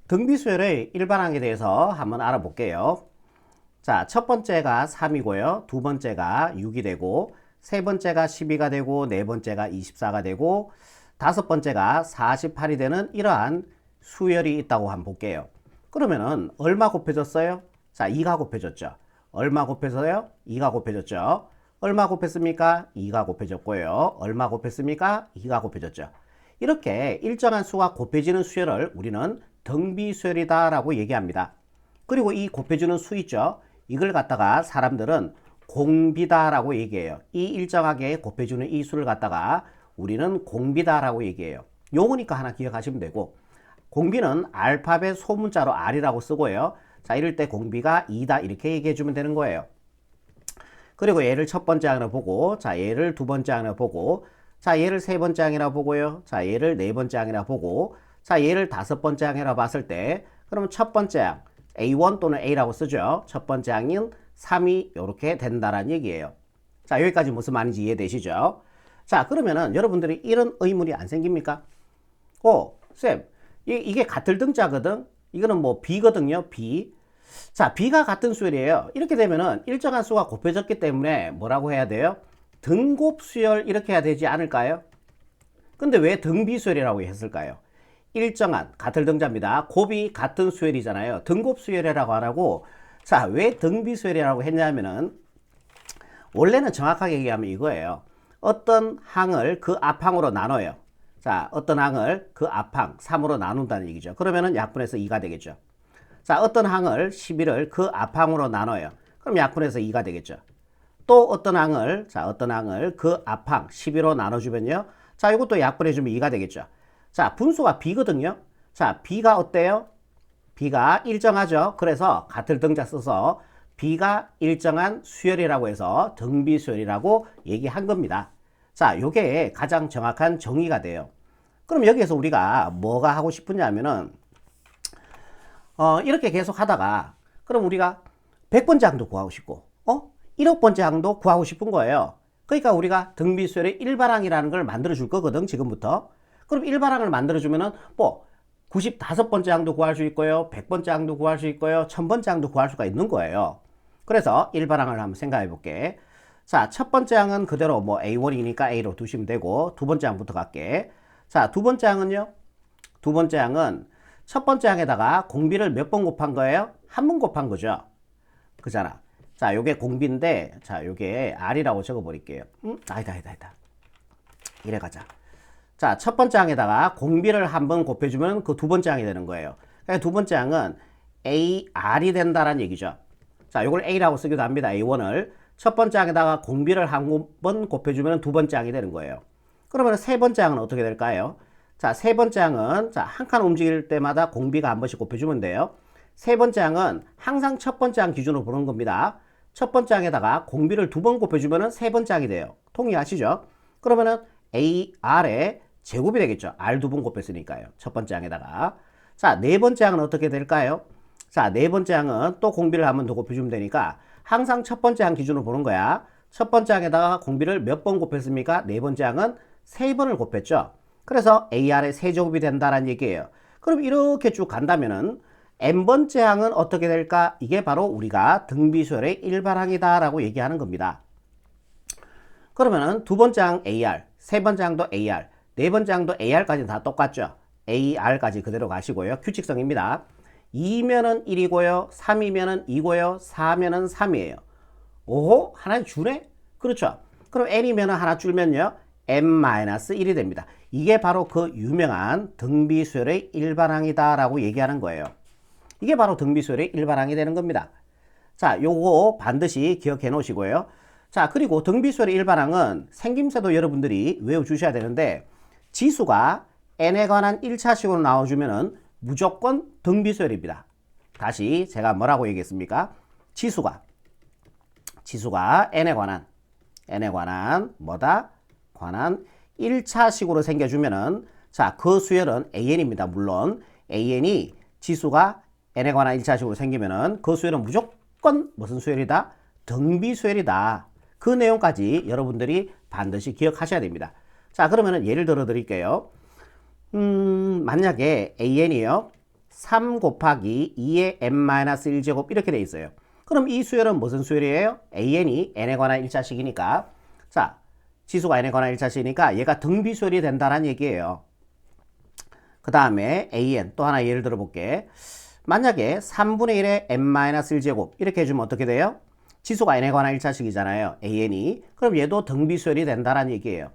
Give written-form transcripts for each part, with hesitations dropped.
등비수열의 일반항에 대해서 한번 알아볼게요. 자, 첫 번째가 3이고요. 두 번째가 6이 되고, 세 번째가 12가 되고, 네 번째가 24가 되고, 다섯 번째가 48이 되는 이러한 수열이 있다고 한번 볼게요. 그러면은 얼마 곱해졌어요? 자, 2가 곱해졌죠. 얼마 곱해서요? 2가 곱해졌죠. 얼마 곱했습니까? 2가 곱해졌고요. 얼마 곱했습니까? 2가 곱해졌죠. 이렇게 일정한 수가 곱해지는 수열을 우리는 등비수열이다 라고 얘기합니다. 그리고 이 곱해주는 수 있죠. 이걸 갖다가 사람들은 공비다 라고 얘기해요. 이 일정하게 곱해주는 이 수를 갖다가 우리는 공비다 라고 얘기해요. 용어니까 하나 기억하시면 되고, 공비는 알파벳 소문자로 R이라고 쓰고요. 자, 이럴 때 공비가 2다 이렇게 얘기해 주면 되는 거예요. 그리고 얘를 첫 번째 항이라 보고, 자, 얘를 두 번째 항이라 보고, 자, 얘를 세 번째 항이라 보고요. 자, 얘를 네 번째 항이라 보고, 자, 얘를 다섯 번째 항이라 봤을 때, 그러면 첫 번째 항, A1 또는 A라고 쓰죠. 첫 번째 항인 3이 이렇게 된다라는 얘기예요. 자, 여기까지 무슨 말인지 이해되시죠? 자, 그러면은 여러분들이 이런 의문이 안 생깁니까? 쌤, 이게 같을 등자거든? 이거는 뭐 B거든요, B. 자, B가 같은 수열이에요. 이렇게 되면은 일정한 수가 곱해졌기 때문에 뭐라고 해야 돼요? 등곱수열 이렇게 해야 되지 않을까요? 근데 왜 등비수열이라고 했을까요? 일정한 같을 등자입니다. 곱이 같은 수열이잖아요. 등곱수열이라고 안 하고, 자, 왜 등비수열이라고 했냐면은 원래는 정확하게 얘기하면 이거예요. 어떤 항을 그 앞항으로 나눠요. 자, 어떤 항을 그 앞항 3으로 나눈다는 얘기죠. 그러면은 약분해서 2가 되겠죠. 자, 어떤 항을 11을 그 앞항으로 나눠요. 그럼 약분해서 2가 되겠죠. 또 어떤 항을, 자, 어떤 항을 그 앞항 12로 나눠주면요. 자, 이것도 약분해주면 2가 되겠죠. 자, 분수가 B거든요. 자, B가 어때요? B가 일정하죠. 그래서 같을 등자 써서 B가 일정한 수열이라고 해서 등비수열이라고 얘기한 겁니다. 자, 요게 가장 정확한 정의가 돼요. 그럼 여기에서 우리가 뭐가 하고 싶으냐면은 이렇게 계속 하다가 그럼 우리가 100번째 항도 구하고 싶고 1억 번째 항도 구하고 싶은 거예요. 그러니까 우리가 등비수열의 일반항이라는 걸 만들어 줄 거거든, 지금부터. 그럼 일반항을 만들어 주면은 뭐 95번째 항도 구할 수 있고요, 100번째 항도 구할 수 있고요, 1000번째 항도 구할 수가 있는 거예요. 그래서 일반항을 한번 생각해 볼게. 자, 첫 번째 항은 그대로 뭐 A1이니까 A로 두시면 되고, 두 번째 항부터 갈게. 자, 두 번째 항은요? 두 번째 항은 첫 번째 항에다가 공비를 몇 번 곱한 거예요? 한 번 곱한 거죠. 그잖아. 자, 요게 공비인데, 자, 요게 R이라고 적어 버릴게요. 아니다. 이래 가자. 자, 첫 번째 항에다가 공비를 한 번 곱해주면 그 두 번째 항이 되는 거예요. 그러니까 두 번째 항은 AR이 된다라는 얘기죠. 자, 요걸 A라고 쓰기도 합니다. A1을. 첫 번째 항에다가 공비를 한 번 곱해주면 두 번째 항이 되는 거예요. 그러면 세 번째 항은 어떻게 될까요? 자, 세 번째 항은, 자, 한 칸 움직일 때마다 공비가 한 번씩 곱해주면 돼요. 세 번째 항은 항상 첫 번째 항 기준으로 보는 겁니다. 첫 번째 항에다가 공비를 두 번 곱해주면 세 번째 항이 돼요. 동의하시죠? 그러면은 AR의 제곱이 되겠죠. R 두 번 곱했으니까요. 첫 번째 항에다가. 자, 네 번째 항은 어떻게 될까요? 자, 네 번째 항은 또 공비를 한 번 더 곱해주면 되니까 항상 첫 번째 항 기준으로 보는 거야. 첫 번째 항에다가 공비를 몇 번 곱했습니까? 네 번째 항은 세 번을 곱했죠. 그래서 AR의 세제곱이 된다는 얘기예요. 그럼 이렇게 쭉 간다면은 n번째 항은 어떻게 될까? 이게 바로 우리가 등비수열의 일반항이다 라고 얘기하는 겁니다. 그러면은 두 번째 항 AR, 세 번째 항도 AR, 네 번째 항도 AR까지 다 똑같죠. AR까지 그대로 가시고요. 규칙성입니다. 2면은 1이고요. 3이면은 2고요. 4면은 3이에요. 오호? 하나 주네? 그렇죠. 그럼 n이면은 하나 줄면요. n-1이 됩니다. 이게 바로 그 유명한 등비수열의 일반항이다 라고 얘기하는 거예요. 이게 바로 등비수열의 일반항이 되는 겁니다. 자, 요거 반드시 기억해 놓으시고요. 자, 그리고 등비수열의 일반항은 생김새도 여러분들이 외워주셔야 되는데 지수가 n에 관한 1차식으로 나와주면은 무조건 등비수열입니다. 다시 제가 뭐라고 얘기했습니까? 지수가 n에 관한 뭐다? 관한 1차식으로 생겨주면은 자, 그 수열은 AN입니다. 물론 AN이 지수가 n에 관한 1차식으로 생기면은 그 수열은 무조건 무슨 수열이다? 등비수열이다. 그 내용까지 여러분들이 반드시 기억하셔야 됩니다. 자, 그러면은 예를 들어 드릴게요. 만약에 AN이요. 3 곱하기 2의 n-1제곱 이렇게 돼 있어요. 그럼 이 수열은 무슨 수열이에요? an이 n에 관한 1차식이니까 자, 지수가 n에 관한 1차식이니까 얘가 등비수열이 된다는 얘기예요. 그 다음에 an 또 하나 예를 들어 볼게. 만약에 3분의 1의 n-1제곱 이렇게 해주면 어떻게 돼요? 지수가 n에 관한 1차식이잖아요. an이. 그럼 얘도 등비수열이 된다는 얘기예요.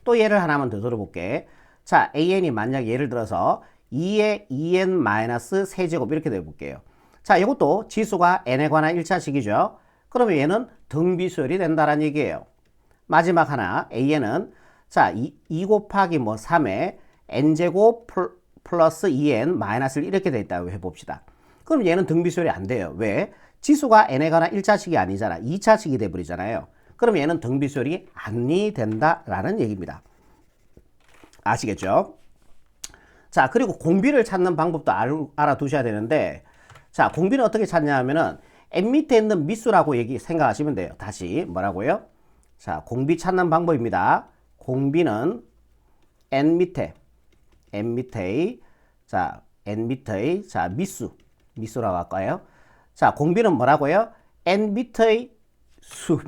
또 예를 하나만 더 들어볼게. 자, an이 만약 예를 들어서 2의 2n-3제곱 이렇게 돼볼게요. 자, 이것도 지수가 n에 관한 1차식이죠. 그러면 얘는 등비수열이 된다는 얘기예요. 마지막 하나 an은 자, 2 곱하기 3에 n제곱 플러스 2n-1 이렇게 돼 있다고 해봅시다. 그럼 얘는 등비수열이 안 돼요. 왜? 지수가 n에 관한 1차식이 아니잖아. 2차식이 돼버리잖아요. 그럼 얘는 등비수열이 아니 된다라는 얘기입니다. 아시겠죠? 자, 그리고 공비를 찾는 방법도 알아두셔야 되는데, 자, 공비는 어떻게 찾냐 하면은 n 밑에 있는 미수라고 생각하시면 돼요. 다시 뭐라고요? 자, 공비 찾는 방법입니다. 공비는 n 밑에 자, n 밑의 자, 미수라고 할까요? 자, 공비는 뭐라고요? n 밑의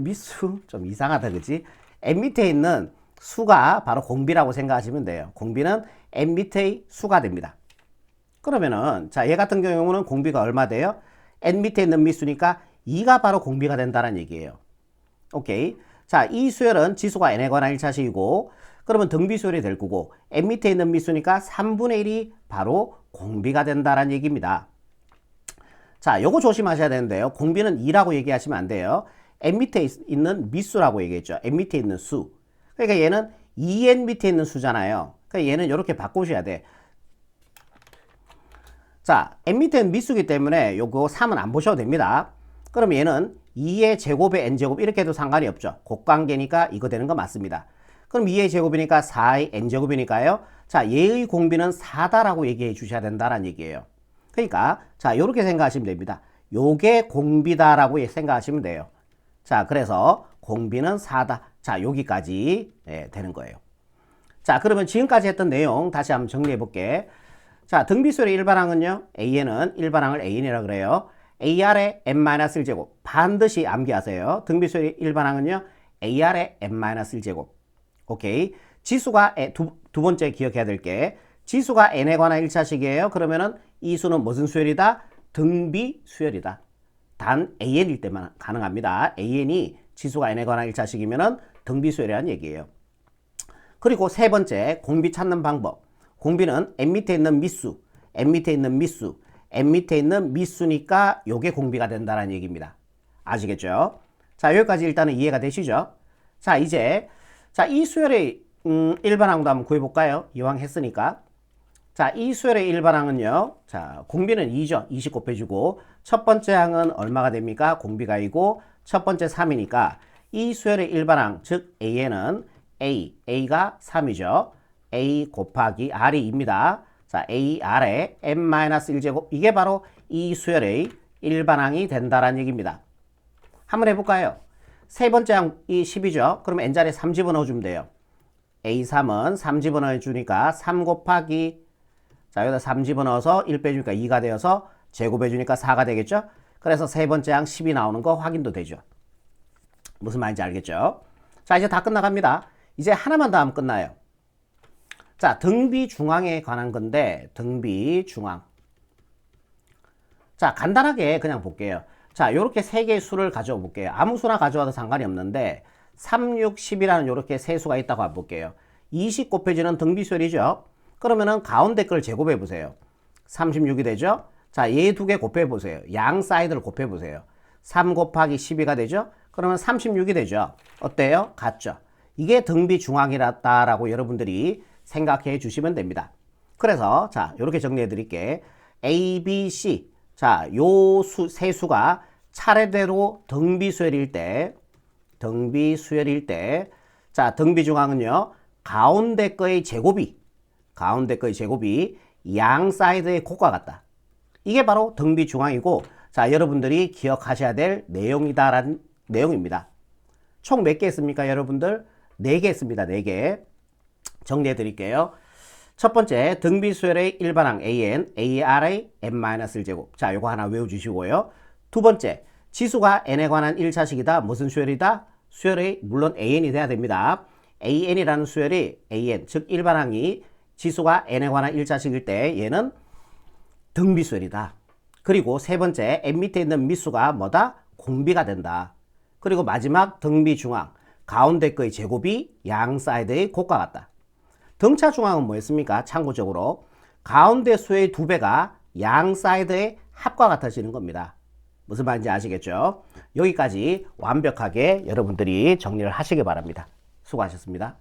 미수 좀 이상하다 그지? n 밑에 있는 수가 바로 공비라고 생각하시면 돼요. 공비는 n 밑의 수가 됩니다. 그러면은 자, 얘 같은 경우는 공비가 얼마 돼요? n 밑에 있는 미수니까 2가 바로 공비가 된다는 얘기예요. 오케이. 자, 이 수열은 지수가 n에 관한 1차식이고 그러면 등비수열이 될 거고 n 밑에 있는 미수니까 3분의 1이 바로 공비가 된다는 얘기입니다. 자, 요거 조심하셔야 되는데요. 공비는 2라고 얘기하시면 안 돼요. n 밑에 있는 미수라고 얘기했죠. n 밑에 있는 수. 그러니까 얘는 2n 밑에 있는 수잖아요. 그러니까 얘는 이렇게 바꾸셔야 돼. 자, n 밑에 있는 미수기 때문에 요거 3은 안 보셔도 됩니다. 그럼 얘는 2의 제곱에 n제곱 이렇게 해도 상관이 없죠. 곱관계니까 이거 되는 거 맞습니다. 그럼 2의 제곱이니까 4의 n제곱이니까요. 자, 얘의 공비는 4다라고 얘기해 주셔야 된다는 얘기예요. 그러니까 자, 요렇게 생각하시면 됩니다. 요게 공비다라고 생각하시면 돼요. 자, 그래서 공비는 4다. 자, 여기까지 되는 거예요. 자, 그러면 지금까지 했던 내용 다시 한번 정리해 볼게. 자, 등비수열의 일반항은요. an은 일반항을 an이라고 그래요. ar의 n-1제곱 반드시 암기하세요. 등비수열의 일반항은요. ar의 n-1제곱. 오케이. 지수가 두 번째 기억해야 될 게 지수가 n에 관한 1차식이에요. 그러면은 이 수는 무슨 수열이다? 등비수열이다. 단 an일 때만 가능합니다. an이 지수가 n에 관한 1차식이면은 등비수열이라는 얘기예요. 그리고 세 번째 공비 찾는 방법. 공비는 n 밑에 있는 미수, n 밑에 있는 미수, n 밑에 있는 미수니까 요게 공비가 된다는 얘기입니다. 아시겠죠? 자, 여기까지 일단은 이해가 되시죠? 자, 이제 자, 이 수열의 일반항도 한번 구해볼까요? 이왕 했으니까. 자, 이 수열의 일반항은요. 자, 공비는 2죠. 20 곱해주고 첫 번째 항은 얼마가 됩니까? 공비가 2고 첫 번째 3이니까 이 수열의 일반항, 즉 A는 A가 3이죠. A 곱하기 R이 2입니다. 자, AR의 n-1제곱 이게 바로 이 수열의 일반항이 된다라는 얘기입니다. 한번 해볼까요? 세 번째 항이 10이죠. 그럼 n자리에 3 집어넣어주면 돼요. A3은 3 집어넣어주니까 3 곱하기 자, 여기다 3 집어넣어서 1 빼주니까 2가 되어서 제곱해주니까 4가 되겠죠? 그래서 세 번째 항 10이 나오는 거 확인도 되죠. 무슨 말인지 알겠죠? 자, 이제 다 끝나갑니다. 이제 하나만 더 하면 끝나요. 자, 등비중앙에 관한 건데 등비중앙. 자, 간단하게 그냥 볼게요. 자, 요렇게 세 개의 수를 가져와 볼게요. 아무 수나 가져와도 상관이 없는데 3, 6, 10이라는 요렇게 세 수가 있다고 볼게요. 20 곱해지는 등비수열이죠. 그러면은 가운데 걸 제곱해 보세요. 36이 되죠. 자, 얘 두 개 곱해 보세요. 양 사이드를 곱해 보세요. 3 곱하기 12가 되죠. 그러면 36이 되죠. 어때요? 같죠. 이게 등비중앙이라고 여러분들이 생각해 주시면 됩니다. 그래서 자, 요렇게 정리해 드릴게. A, B, C. 자, 요 세 수가 차례대로 등비수열일 때 자, 등비중앙은요. 가운데 거의 제곱이 양 사이드의 곱과 같다. 이게 바로 등비중앙이고 자, 여러분들이 기억하셔야 될 내용이다라는 내용입니다. 총 몇 개 했습니까, 여러분들? 4개 했습니다. 4개. 정리해 드릴게요. 첫 번째 등비수열의 일반항 AN, AR의 n-1제곱. 자, 요거 하나 외워주시고요. 두 번째 지수가 n에 관한 1차식이다. 무슨 수열이다? 수열이 물론 AN이 돼야 됩니다. AN이라는 수열이 AN, 즉 일반항이 지수가 n에 관한 1차식일 때 얘는 등비수열이다. 그리고 세 번째 n 밑에 있는 미수가 뭐다? 공비가 된다. 그리고 마지막 등비중항, 가운데 거의 제곱이 양 사이드의 곱과 같다. 등차 중항은 뭐였습니까? 참고적으로 가운데 수의 2배가 양 사이드의 합과 같아지는 겁니다. 무슨 말인지 아시겠죠? 여기까지 완벽하게 여러분들이 정리를 하시기 바랍니다. 수고하셨습니다.